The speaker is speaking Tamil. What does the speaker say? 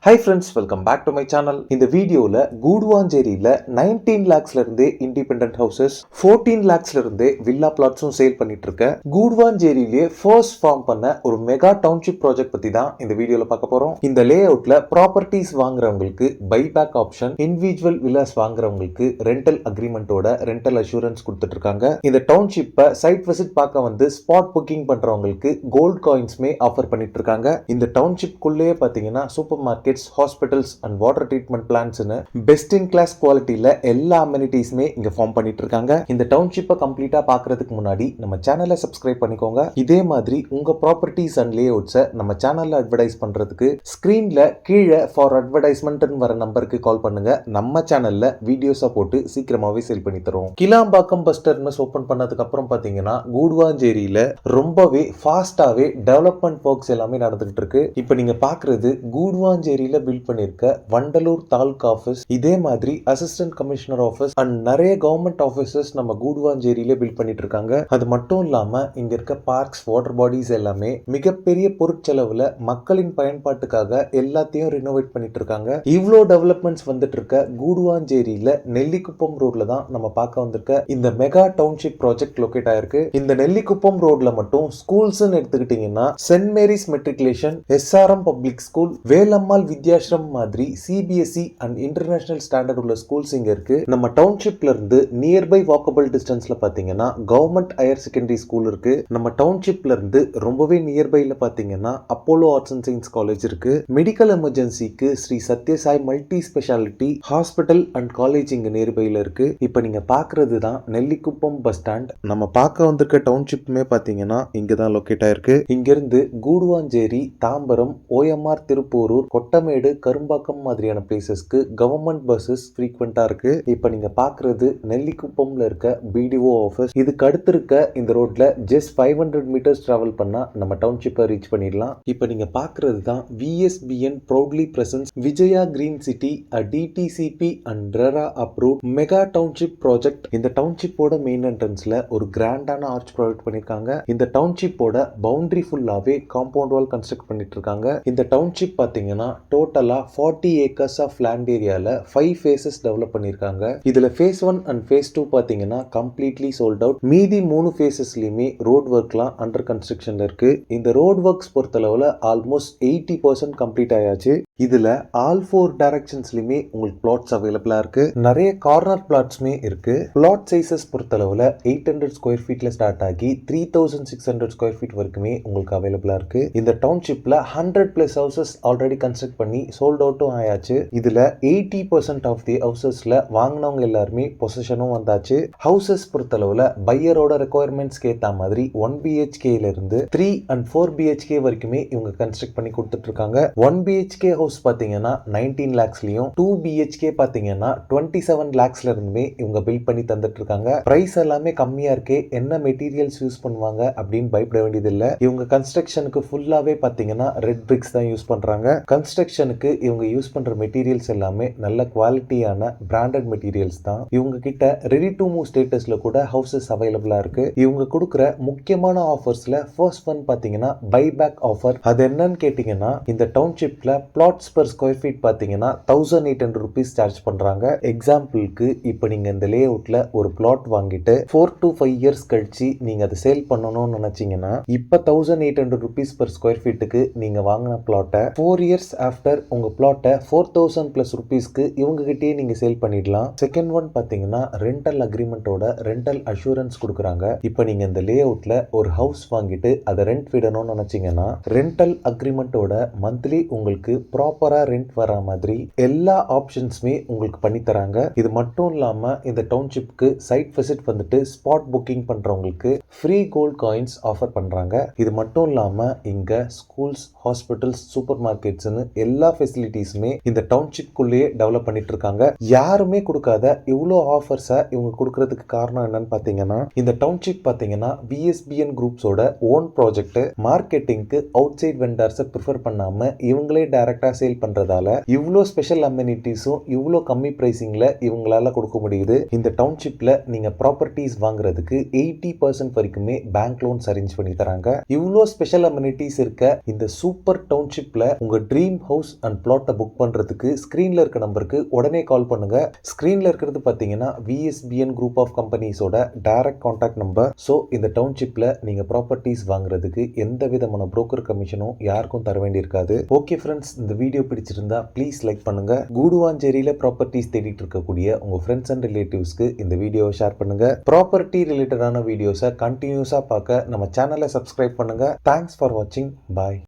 Hi friends, welcome back to my channel. இந்த வீடியோல கூடுவாஞ்சேரியில 19 lakhsல இருந்தே இண்டிபெண்டன்ட் ஹவுசஸ் 14 lakhsல இருந்தே வில்லா பிளாட்ஸும் சேல் பண்ணிட்டு இருக்க கூடுவாஞ்சேரியிலேயே ஃபர்ஸ்ட் ஃபார்ம் பண்ண ஒரு மெகா டவுன்ஷிப் ப்ராஜெக்ட் பத்தி தான் இந்த வீடியோல பார்க்க போறோம். இந்த லே அவுட்ல ப்ராப்பர்ட்டிஸ் வாங்குறவங்களுக்கு பைபேக் ஆப்ஷன், இண்டிவிஜுவல் வில்லாஸ் வாங்குறவங்களுக்கு ரெண்டல் அக்ரிமெண்டோட ரெண்டல் அஷூரன்ஸ் கொடுத்துட்டு இருக்காங்க. இந்த டவுன்ஷிப்பை சைட் விசிட் பார்க்க வந்து ஸ்பாட் புக்கிங் பண்றவங்களுக்கு கோல்ட் காயின்ஸ்மே ஆஃபர் பண்ணிட்டு இருக்காங்க. இந்த டவுன்ஷிப்குள்ளேயே பாத்தீங்கன்னா supermarket, hospitals and water treatment பிளான்ட்ஸ்னு பெஸ்ட் இன் கிளாஸ் குவாலிட்டியில எல்லா அமெனிட்டிஸுமே இங்க ஃபார்ம் பண்ணிட்டு இருக்காங்க. இந்த டவுன்ஷிப்பை கம்ப்ளீட்டா பாக்குறதுக்கு முன்னாடி நம்ம சேனலை சப்ஸ்கிரைப் பண்ணிக்கோங்க. இதே மாதிரி உங்க ப்ராப்பர்ட்டிஸ் அண்ட் லேஅவுட்ஸை நம்ம சேனல்ல அட்வர்டைஸ் பண்றதுக்கு ஸ்கிரீன்ல கீழே ஃபார் அட்வர்டைஸ்மெண்ட் வர நம்பருக்கு கால் பண்ணுங்க. நம்ம சேனல்ல வீடியோஸா போட்டு சீக்கிரமாவே சேல் பண்ணி தருவோம். கிளாம்பாக்கம் பஸ் டெர்மினஸ் ஓபன் பண்ணதுக்கு அப்புறம் பாத்தீங்கன்னா கூடுவாஞ்சேரியில ரொம்பவே ஃபாஸ்டாவே டெவலப்மெண்ட் ஒர்க்ஸ் எல்லாமே நடந்துகிட்டு இருக்கு. இப்போ நீங்க பாக்குறது கூடுவாஞ்சேரி பில்ட் பண்ணிருக்க வண்டலூர் தாலுகா ஆபீஸ். இதே மாதிரி அசிஸ்டன்ட் கமிஷனர் ஆபீஸ் அண்ட் நிறைய கவர்மெண்ட் ஆபீசஸ் நம்ம கூடுவாஞ்சேரியில பில்ட் பண்ணிட்டு இருக்காங்க. அது மட்டும் இல்லாம இங்க இருக்க பார்க்ஸ், வாட்டர் பாடிஸ் எல்லாமே மிகப்பெரிய பொருட்செலவுல மக்களின் பயன்பாட்டுக்காக எல்லாத்தையும் ரினோவேட் பண்ணிட்டு இருக்காங்க. இவ்வளோ டெவலப்மெண்ட்ஸ் வந்துட்டு இருக்க கூடுவாஞ்சேரியில நெல்லிக்குப்பம் ரோட்ல தான் நம்ம பார்க்க வந்திருக்க இந்த மெகா டவுன்ஷிப் ப்ராஜெக்ட் லொகேட் ஆயிருக்கு. இந்த நெல்லிக்குப்பம் ரோட்ல மட்டும் ஸ்கூல்ஸ் எடுத்துக்கிட்டீங்கன்னா Saint Mary's matriculation, SRM public school, Velammal Vidyashram மாதிரி சிபிஎஸ்இ அண்ட் இன்டர்நேஷனல் ஸ்டாண்டர்ட் உள்ள ஸ்கூல்ஸ் இங்க இருக்கு. நம்ம டவுன்ஷிப்ல இருந்து நியர்பை வாக்கபிள் டிஸ்டன்ஸ்ல பாத்தீங்கன்னா கவர்மெண்ட் ஹையர் செகண்டரி ஸ்கூல் இருக்கு. நம்ம டவுன்ஷிப்ல இருந்து ரொம்பவே நியர்பைல பாத்தீங்கன்னா Apollo arts and science college இருக்கு. மெடிக்கல் எமர்ஜென்சிக்கு Shri Sathya Sai multi speciality hospital and college இங்க நியர்பைல இருக்கு. இப்ப நீங்க பாக்குறது தான் நெல்லிக்குப்பம் பஸ் ஸ்டாண்ட். நம்ம பார்க்க வந்திருக்க டவுன்ஷிப்புமே பாத்தீங்கன்னா இங்கதான் லொகேட் ஆயிருக்கு. இங்க இருந்து கூடுவாஞ்சேரி, தாம்பரம், ஓஎம்ஆர், திருப்பூரூர், கொட்டமேடு, கரும்பாக்கம் மாதிரியான பிளேசஸ்க்கு கவர்மெண்ட் பஸ்ஸஸ் ஃப்ரீக்வெண்டா இருக்கு. இப்போ நீங்க பாக்குறது நெல்லிக்குப்பம்ல இருக்க பிடிஓ ஆஃபீஸ். இதுக்கு அடுத்து இருக்க இந்த ரோட்ல ஜஸ்ட் 500 மீட்டர்ஸ் டிராவல் பண்ணா நம்ம டவுன்ஷிப்பை ரீச் பண்ணிடலாம். இப்போ நீங்க பாக்குறது தான் VSPN proudly presents Vijaya green city DTCP and RERA approved mega township project. இந்த டவுன்ஷிப்போட மெயின் என்ட்ரன்ஸ்ல ஒரு கிராண்டான ஆர்ச் ப்ரொவைட் பண்ணிருக்காங்க. இந்த டவுன்ஷிப்போட பவுண்டரி ஃபுல்லாவே காம்பவுண்ட் வால் கன்ஸ்ட்ரக்ட் பண்ணிட்டு இருக்காங்க. இந்த டவுன்ஷிப் பாத்தீங்கன்னா டோட்டலா 40 ஏக்கர்ஸ் ஆஃப் லேண்ட் ஏரியால 5 phases டெவலப் பண்ணிருக்காங்க. இதுல phase 1 அண்ட் phase 2 பாத்தீங்கன்னா கம்ப்ளீட்லி சோல்ட் அவுட். மீதி 3 phases-லயுமே ரோட் ஒர்க்லாம் அண்டர் கன்ஸ்ட்ரக்ஷன்ல இருக்கு. இந்த ரோட் ஒர்க்ஸ் பொறுத்தளவுல ஆல்மோஸ்ட் 80% கம்ப்ளீட் ஆயாச்சு. இதுல ஆல் 4 டைரக்ஷன்ஸ்லயுமே உங்களுக்கு பிளாட்ஸ் அவைலபிளா இருக்கு. நிறைய கார்னர் பிளாட்ஸ்மே இருக்கு. பிளாட் சைசஸ் பொறுத்தளவுல 800 ஸ்கொயர் ஃபீட்ல ஸ்டார்ட் ஆகி 3600 ஸ்கொயர் ஃபீட் வரைக்குமே உங்களுக்கு அவைலபிளா இருக்கு. இந்த டவுன்ஷிப்ல 100+ ஹவுசஸ் ஆல்ரெடி கன்ஸ்ட்ரக்ட் பண்ணி சோல்ட் அவுட்டும் ஆயாச்சு. இதுல 80% ஆஃப் தி ஹவுசஸ்ல வாங்கினவங்க எல்லாருமே பொசிஷனும் வந்தாச்சு. ஹவுசஸ் பொறுத்தளவுல பையரோட ரெக்குயர்மெண்ட்ஸ்க்கு ஏத்த மாதிரி 1 BHK இருந்து 3 and 4 BHK வரைக்குமே இவங்க கன்ஸ்ட்ரக்ட் பண்ணி கொடுத்துட்டு இருக்காங்க. 1 BHK ஹவுஸ் பாத்தீங்கன்னா 19 lakhsலயும் 2 BHK பாத்தீங்கன்னா 27 lakhsல இருந்துமே இவங்க பில்ட் பண்ணி தந்துட்டு இருக்காங்க. பிரைஸ் எல்லாமே கம்மியா இருக்கு. என்ன மெட்டீரியல்ஸ் யூஸ் பண்ணுவாங்க அப்படின்னு பயப்பட வேண்டியது இல்ல. இவங்க கன்ஸ்ட்ரக்ஷனுக்கு ஃபுல்லாவே பாத்தீங்கன்னா ரெட் பிரிக்ஸ் தான் யூஸ் பண்றாங்க. கன்ஸ்ட்ரக்ஷனுக்கு இவங்க யூஸ் பண்ற மெட்டீரியல்ஸ் எல்லாமே நல்ல குவாலிட்டியான பிராண்டட் மெட்டீரியல்ஸ் தான். இவங்க கிட்ட ரெடி டு மூவ் ஸ்டேட்டஸ்ல கூட ஹவுசஸ் அவைலபிளா இருக்கு. இவங்க கொடுக்கிற முக்கியமான ஆஃபர்ஸ்ல ஃபர்ஸ்ட் ஒன் பாத்தீங்கன்னா பைபேக் ஆஃபர். அது என்னன்னு கேட்டீங்கன்னா இந்த டவுன்ஷிப்ல பிளாட்ஸ் per ஸ்கொயர் ஃபீட் பாத்தீங்கன்னா 1800 rupees சார்ஜ் பண்றாங்க. எக்ஸாம்பிளுக்கு இப்போ நீங்க இந்த லே அவுட்ல ஒரு பிளாட் வாங்கிட்டு 4 to 5 இயர்ஸ் கழிச்சு நீங்க அதை சேல் பண்ணணும்னு நினைச்சீங்கன்னா இப்ப 1800 rupees per ஸ்கொயர் ஃபீட்டுக்கு நீங்க வாங்கின பிளாட்டை 4 years ஆஃப்டர் உங்க பிளாட்டை 4000+ ரூபீஸ்க்கு இவங்க கிட்டே நீங்க சேல் பண்ணிடலாம். செகண்ட் ஒன் பாத்தீங்கன்னா ரெண்டல் அக்ரிமெண்டோட ரெண்டல் அஷூரன்ஸ் கொடுக்குறாங்க. இப்போ நீங்க இந்த லே அவுட்ல ஒரு ஹவுஸ் வாங்கிட்டு அதை ரெண்ட் விடணும்னு நினைச்சீங்கன்னா ரெண்டல் அக்ரிமெண்டோட மந்த்லி உங்களுக்கு ப்ராப்பரா ரெண்ட் வர மாதிரி எல்லா ஆப்ஷன்ஸுமே உங்களுக்கு பண்ணி தராங்க. இது மட்டும் இல்லாம இந்த டவுன்ஷிப்க்கு சைட் விசிட் வந்துட்டு ஸ்பாட் புக்கிங் பண்றவங்களுக்கு ஃப்ரீ கோல்ட் காயின்ஸ் ஆஃபர் பண்றாங்க. இது மட்டும் இல்லாம இங்க ஸ்கூல்ஸ், ஹாஸ்பிட்டல்ஸ், சூப்பர் மார்க்கெட்ஸ்னு எல்லா ஃபெசிலிட்டிஸுமே இந்த டவுன்ஷிப்குள்ளேயே டெவலப் பண்ணிட்டு இருக்காங்க. யாருமே கொடுக்காத இவ்வளோ ஆஃபர்ஸை இவங்க கொடுக்கறதுக்கு காரணம் என்னன்னு பாத்தீங்கன்னா இந்த டவுன்ஷிப் பாத்தீங்கன்னா விஎஸ்பிஎன் குரூப்ஸோட ஓன் ப்ராஜெக்ட். மார்க்கெட்டிங்க்கு அவுட் சைட் வெண்டர்ஸை ப்ரிஃபர் பண்ணாம இவங்களே டைரக்டா சேல் பண்றதால இவ்வளோ ஸ்பெஷல் அமெனிட்டிஸும் இவ்வளோ கம்மி பிரைசிங்ல இவங்களால கொடுக்க முடியுது. இந்த டவுன்ஷிப்ல நீங்க ப்ராப்பர்ட்டிஸ் வாங்குறதுக்கு 80% வரைக்குமே பேங்க் லோன்ஸ் அரேஞ்ச் பண்ணி தராங்க. இவ்வளோ ஸ்பெஷல் அமெனிட்டிஸ் இருக்க இந்த சூப்பர் டவுன்ஷிப்ல உங்க ட்ரீம் ஹவுஸ் அண்ட் பிளாட்டை புக் பண்ணுறதுக்கு ஸ்க்ரீனில் இருக்க நம்பருக்கு உடனே கால் பண்ணுங்கள். ஸ்க்ரீனில் இருக்கிறது பார்த்தீங்கன்னா விஎஸ்பிஎன் குரூப் ஆஃப் கம்பெனிஸோட டைரக்ட் கான்டாக்ட் நம்பர். ஸோ இந்த டவுன்ஷிப்பில் நீங்கள் ப்ராப்பர்ட்டிஸ் வாங்குறதுக்கு எந்த விதமான புரோக்கர் கமிஷனும் யாருக்கும் தர வேண்டியிருக்காது. ஓகே ஃப்ரெண்ட்ஸ், இந்த வீடியோ பிடிச்சிருந்தா ப்ளீஸ் லைக் பண்ணுங்கள். கூடுவாஞ்சேரியில் ப்ராப்பர்ட்டிஸ் தேடிட்டு இருக்கக்கூடிய உங்கள் ஃப்ரெண்ட்ஸ் அண்ட் ரிலேட்டிவ்ஸ்க்கு இந்த வீடியோவை ஷேர் பண்ணுங்கள். ப்ராப்பர்ட்டி ரிலேட்டடான வீடியோஸை கண்டினியூஸாக பார்க்க நம்ம சேனலை சப்ஸ்கிரைப் பண்ணுங்கள். தேங்க்ஸ் ஃபார் வாட்சிங். பாய்.